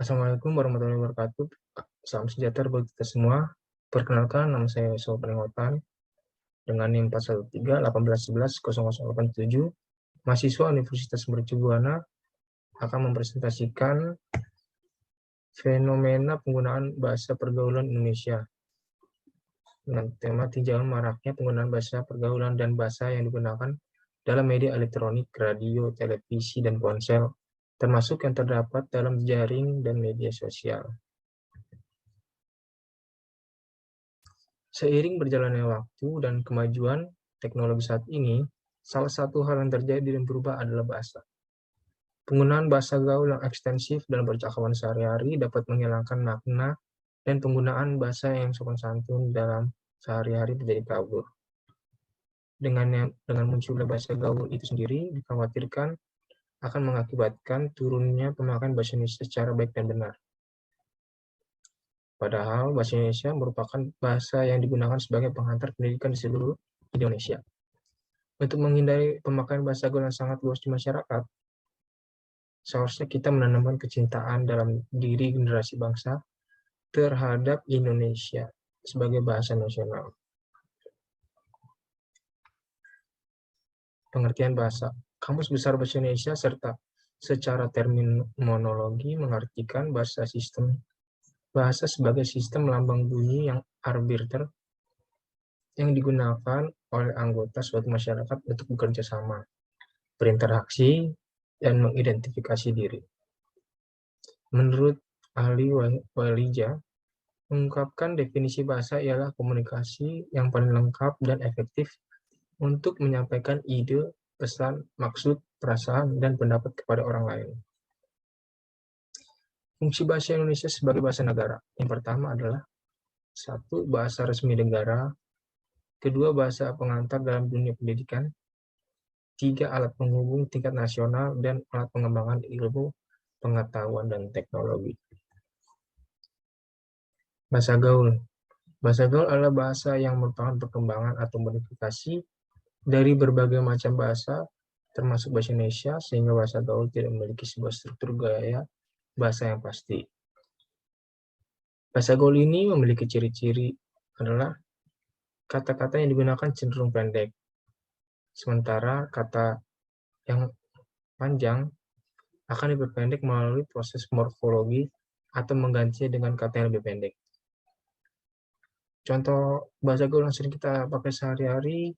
Assalamualaikum warahmatullahi wabarakatuh. Salam sejahtera bagi kita semua. Perkenalkan, nama saya Sobat Peringatan dengan NIM 413-1811-0087. Mahasiswa Universitas Mercu Buana akan mempresentasikan fenomena penggunaan bahasa pergaulan Indonesia dengan tema tinjauan maraknya penggunaan bahasa pergaulan dan bahasa yang digunakan dalam media elektronik, radio, televisi, dan ponsel, termasuk yang terdapat dalam jaring dan media sosial. Seiring berjalannya waktu dan kemajuan teknologi saat ini, salah satu hal yang terjadi dan berubah adalah bahasa. Penggunaan bahasa gaul yang ekstensif dalam percakapan sehari-hari dapat menghilangkan makna dan penggunaan bahasa yang sopan santun dalam sehari-hari menjadi kabur. Dengan munculnya bahasa gaul itu sendiri, dikhawatirkan akan mengakibatkan turunnya pemakaian bahasa Indonesia secara baik dan benar. Padahal bahasa Indonesia merupakan bahasa yang digunakan sebagai penghantar pendidikan di seluruh Indonesia. Untuk menghindari pemakaian bahasa gaul yang sangat luas di masyarakat, seharusnya kita menanamkan kecintaan dalam diri generasi bangsa terhadap Indonesia sebagai bahasa nasional. Pengertian bahasa. Kamus Besar Bahasa Indonesia serta secara terminologi mengartikan bahasa sebagai sistem lambang bunyi yang arbiter yang digunakan oleh anggota suatu masyarakat untuk bekerja sama, berinteraksi, dan mengidentifikasi diri. Menurut ahli Walija, mengungkapkan definisi bahasa ialah komunikasi yang paling lengkap dan efektif untuk menyampaikan ide, pesan, maksud, perasaan, dan pendapat kepada orang lain. Fungsi bahasa Indonesia sebagai bahasa negara. Yang pertama adalah 1. Bahasa resmi negara. 2. Bahasa pengantar dalam dunia pendidikan. 3. Alat penghubung tingkat nasional dan alat pengembangan ilmu, pengetahuan, dan teknologi. Bahasa gaul. Bahasa gaul adalah bahasa yang merupakan perkembangan atau modifikasi dari berbagai macam bahasa, termasuk bahasa Indonesia, sehingga bahasa gaul tidak memiliki sebuah struktur gaya bahasa yang pasti. Bahasa gaul ini memiliki ciri-ciri adalah kata-kata yang digunakan cenderung pendek, sementara kata yang panjang akan diperpendek melalui proses morfologi atau menggantinya dengan kata yang lebih pendek. Contoh bahasa gaul yang sering kita pakai sehari-hari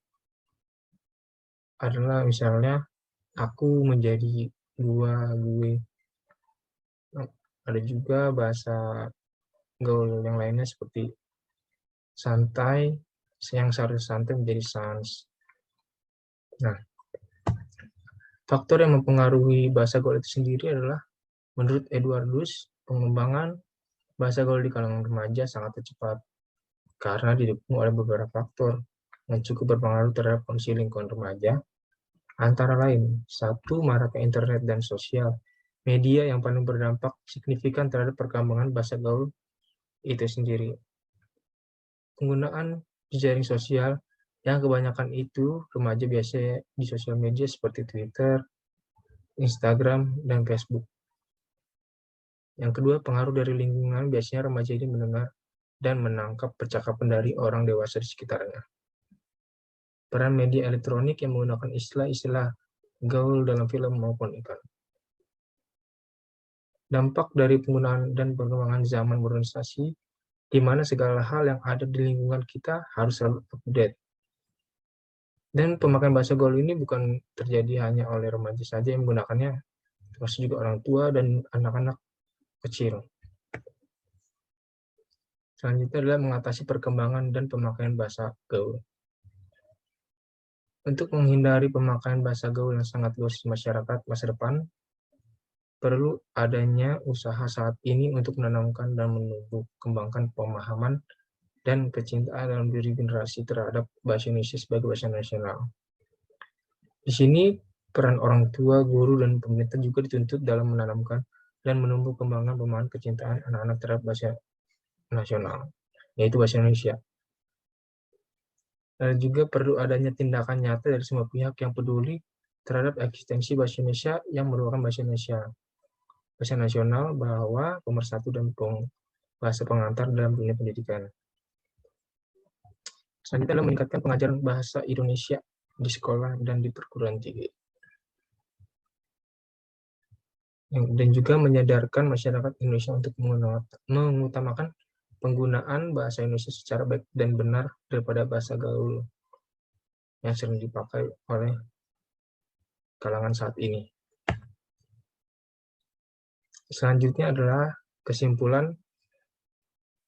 adalah misalnya aku menjadi gua, gue. Ada juga bahasa gaul yang lainnya seperti santai, yang seharusnya santai menjadi sans. Nah, faktor yang mempengaruhi bahasa gaul itu sendiri adalah, menurut Edwardus, pengembangan bahasa gaul di kalangan remaja sangat cepat karena didukung oleh beberapa faktor yang cukup berpengaruh terhadap kondisi lingkungan remaja, antara lain, 1. Maraknya internet dan sosial media yang paling berdampak signifikan terhadap perkembangan bahasa gaul itu sendiri. Penggunaan jejaring sosial yang kebanyakan itu remaja biasanya di sosial media seperti Twitter, Instagram, dan Facebook. Yang kedua, pengaruh dari lingkungan. Biasanya remaja ini mendengar dan menangkap percakapan dari orang dewasa di sekitarnya. Peran media elektronik yang menggunakan istilah-istilah gaul dalam film maupun iklan. Dampak dari penggunaan dan perkembangan zaman modernisasi, di mana segala hal yang ada di lingkungan kita harus selalu update. Dan pemakaian bahasa gaul ini bukan terjadi hanya oleh remaja saja yang menggunakannya, termasuk juga orang tua dan anak-anak kecil. Selanjutnya adalah mengatasi perkembangan dan pemakaian bahasa gaul. Untuk menghindari pemakaian bahasa gaul yang sangat luas di masyarakat masa depan, perlu adanya usaha saat ini untuk menanamkan dan menumbuh kembangkan pemahaman dan kecintaan dalam diri generasi terhadap bahasa Indonesia sebagai bahasa nasional. Di sini, peran orang tua, guru, dan pemerintah juga dituntut dalam menanamkan dan menumbuh kembangkan pemahaman kecintaan anak-anak terhadap bahasa nasional, yaitu bahasa Indonesia. Dan juga perlu adanya tindakan nyata dari semua pihak yang peduli terhadap eksistensi bahasa Indonesia yang merupakan bahasa Indonesia. bahasa nasional bahwa pemersatu dan bahasa pengantar dalam dunia pendidikan. Selanjutnya adalah meningkatkan pengajaran bahasa Indonesia di sekolah dan di perguruan tinggi. Dan juga menyadarkan masyarakat Indonesia untuk mengutamakan penggunaan bahasa Indonesia secara baik dan benar daripada bahasa gaul yang sering dipakai oleh kalangan saat ini. Selanjutnya adalah kesimpulan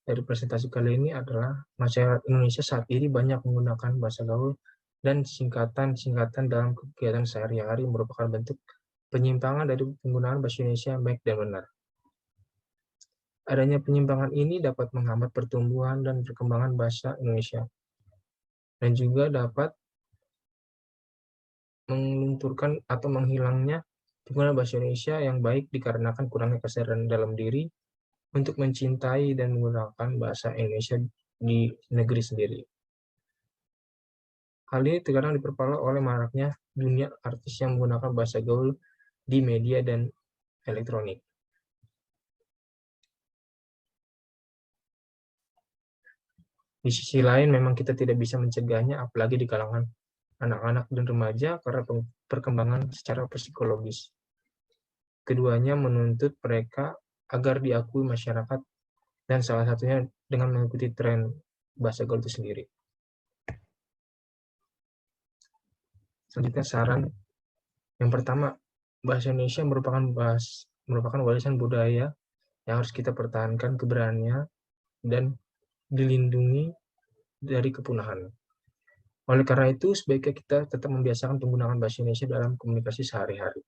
dari presentasi kali ini adalah masyarakat Indonesia saat ini banyak menggunakan bahasa gaul dan singkatan-singkatan dalam kegiatan sehari-hari merupakan bentuk penyimpangan dari penggunaan bahasa Indonesia yang baik dan benar. Adanya penyimpangan ini dapat menghambat pertumbuhan dan perkembangan bahasa Indonesia dan juga dapat melunturkan atau menghilangnya penggunaan bahasa Indonesia yang baik dikarenakan kurangnya kesadaran dalam diri untuk mencintai dan menggunakan bahasa Indonesia di negeri sendiri. Hal ini terkadang diperparah oleh maraknya dunia artis yang menggunakan bahasa gaul di media dan elektronik. Di sisi lain, memang kita tidak bisa mencegahnya, apalagi di kalangan anak-anak dan remaja, karena perkembangan secara psikologis. Keduanya menuntut mereka agar diakui masyarakat, dan salah satunya dengan mengikuti tren bahasa gaul itu sendiri. Selanjutnya saran yang pertama, bahasa Indonesia merupakan warisan budaya yang harus kita pertahankan keberaniannya dan dilindungi dari kepunahan. Oleh karena itu, sebaiknya kita tetap membiasakan penggunaan bahasa Indonesia dalam komunikasi sehari-hari.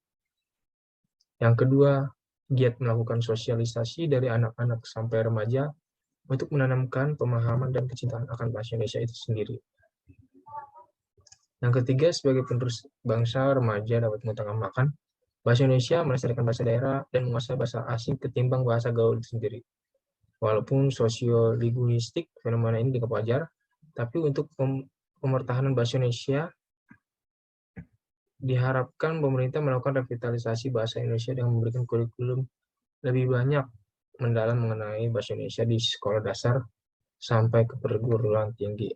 Yang kedua, giat melakukan sosialisasi dari anak-anak sampai remaja untuk menanamkan pemahaman dan kecintaan akan bahasa Indonesia itu sendiri. Yang ketiga, sebagai penerus bangsa, remaja dapat mengutamakan bahasa Indonesia, melestarikan bahasa daerah, dan menguasai bahasa asing ketimbang bahasa gaul itu sendiri. Walaupun sosiolinguistik fenomena ini dianggap wajar, tapi untuk pemertahanan bahasa Indonesia diharapkan pemerintah melakukan revitalisasi bahasa Indonesia dengan memberikan kurikulum lebih banyak mendalam mengenai bahasa Indonesia di sekolah dasar sampai ke perguruan tinggi.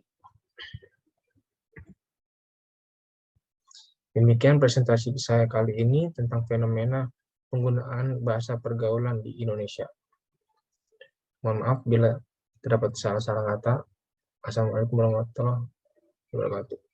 Demikian presentasi saya kali ini tentang fenomena penggunaan bahasa pergaulan di Indonesia. Mohon maaf bila terdapat salah-salah kata. Assalamualaikum warahmatullahi wabarakatuh.